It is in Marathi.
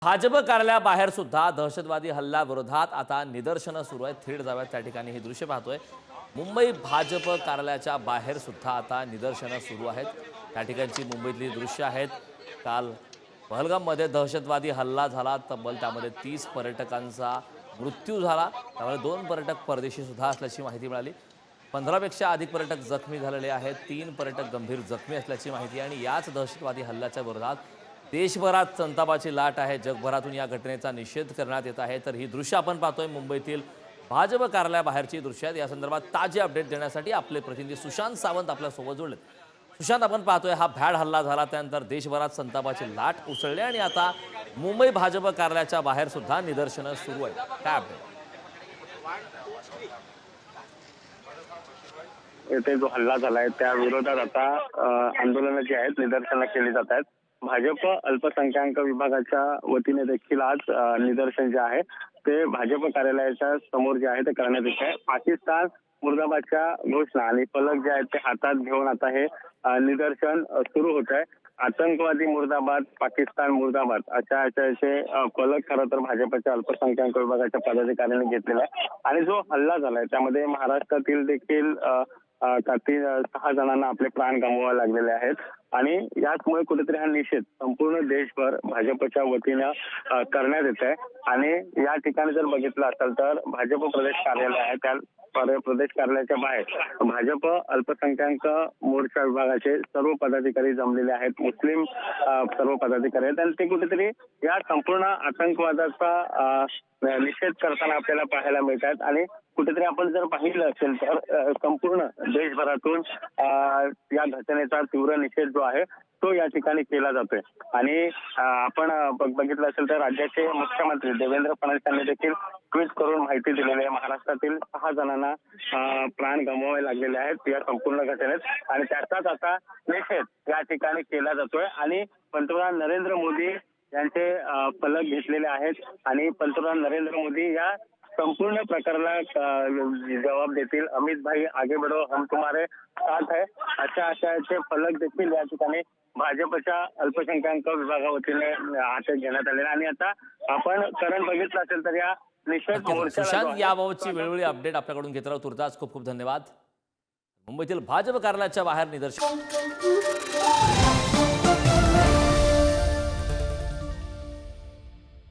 भाजप कार्यालयाबाहेर सुद्धा दहशतवादी हल्ल्याविरोधात आता निदर्शनं सुरू आहेत। थेट जाव्यात त्या ठिकाणी हे दृश्य पाहतोय। मुंबई भाजप कार्यालयाच्या बाहेर सुद्धा आता निदर्शनं सुरू आहेत। त्या ठिकाणची मुंबईतली दृश्य आहेत। काल पहलगाममध्ये दहशतवादी हल्ला झाला, तब्बल त्यामध्ये 30 पर्यटकांचा मृत्यू झाला। त्यामुळे 2 पर्यटक परदेशी सुद्धा असल्याची माहिती मिळाली। 15 पेक्षा अधिक पर्यटक जखमी झालेले आहेत। 3 पर्यटक गंभीर जखमी असल्याची माहिती आहे आणि याच दहशतवादी हल्ल्याच्या विरोधात देशभरात संतापाची लाट आहे। जगभरातून या घटनेचा निषेध करण्यात येत आहे। तर ही दृश्य आपण पाहतोय मुंबईतील भाजप कार्यालयाबाहेरची दृश्य आहेत। या संदर्भात ताजे अपडेट देण्यासाठी आपले प्रतिनिधी सुशांत सावंत आपल्यासोबत जोडले। सुशांत, आपण पाहतोय हा भ्याड हल्ला झाला, त्यानंतर देशभरात संतापाची लाट उसळली आणि आता मुंबई भाजप कार्यालयाच्या बाहेर सुद्धा निदर्शनं सुरू आहेत। काय अपडेट? येथे जो हल्ला झालाय त्या विरोधात आता आंदोलनं जी आहेत, निदर्शनं केली जात आहेत। भाजप अल्पसंख्याक विभागाच्या वतीने देखील आज निदर्शन जे आहे ते भाजप कार्यालयाच्या समोर जे आहे ते करण्यात येत आहे। पाकिस्तान मुर्दाबादच्या घोषणा आणि फलक जे आहेत ते हातात घेऊन आता हे निदर्शन सुरू होत आहे। आतंकवादी मुर्दाबाद, पाकिस्तान मुर्दाबाद अशा फलक खरं तर भाजपच्या अल्पसंख्याक विभागाच्या पदाधिकाऱ्यांनी घेतलेला आहे। आणि जो हल्ला झालाय त्यामध्ये महाराष्ट्रातील देखील 6 जणांना आपले प्राण गमवावे लागलेले आहेत आणि याचमुळे कुठेतरी हा निषेध संपूर्ण देशभर भाजपच्या वतीनं करण्यात येत आहे। आणि या ठिकाणी जर बघितलं असेल तर भाजप प्रदेश कार्यालय आहे, त्या प्रदेश कार्यालयाच्या बाहेर भाजप अल्पसंख्याक मोर्चा विभागाचे सर्व पदाधिकारी जमलेले आहेत। मुस्लिम सर्व पदाधिकारी आहेत आणि ते कुठेतरी या संपूर्ण आतंकवादाचा निषेध करताना आपल्याला पाहायला मिळतात। आणि कुठेतरी आपण जर पाहिलं असेल तर संपूर्ण देशभरातून या घटनेचा तीव्र निषेध जो आहे तो या ठिकाणी केला जातोय। आणि आपण बघितलं असेल तर राज्याचे मुख्यमंत्री देवेंद्र फडणवीस यांनी देखील ट्विट करून माहिती दिलेली आहे। महाराष्ट्रातील 6 जणांना प्राण गमवावे लागलेले आहेत या संपूर्ण घटनेत आणि त्याचाच आता निषेध या ठिकाणी केला जातोय। आणि पंतप्रधान नरेंद्र मोदी यांचे फलक घेतलेले आहेत आणि पंतप्रधान नरेंद्र मोदी या संपूर्ण प्रकाराला जबाब देतील। अमित भाई आगे बढ़ो, हम तुम्हारे साथ है अशाचे फलक देखील या ठिकाणी भाजपच्या अल्पसंख्याक विभागावतीने हातात घेण्यात आले। आणि आता आपण करण बघितलं असेल तर या निषेध मोर्चाला सुशांत, याबाबतची वेळोवेळी अपडेट आपल्याकडून घेत राहू। तुर्तास खूप खूप धन्यवाद। मुंबईतील भाजप कार्यालयाच्या बाहेर निदर्शन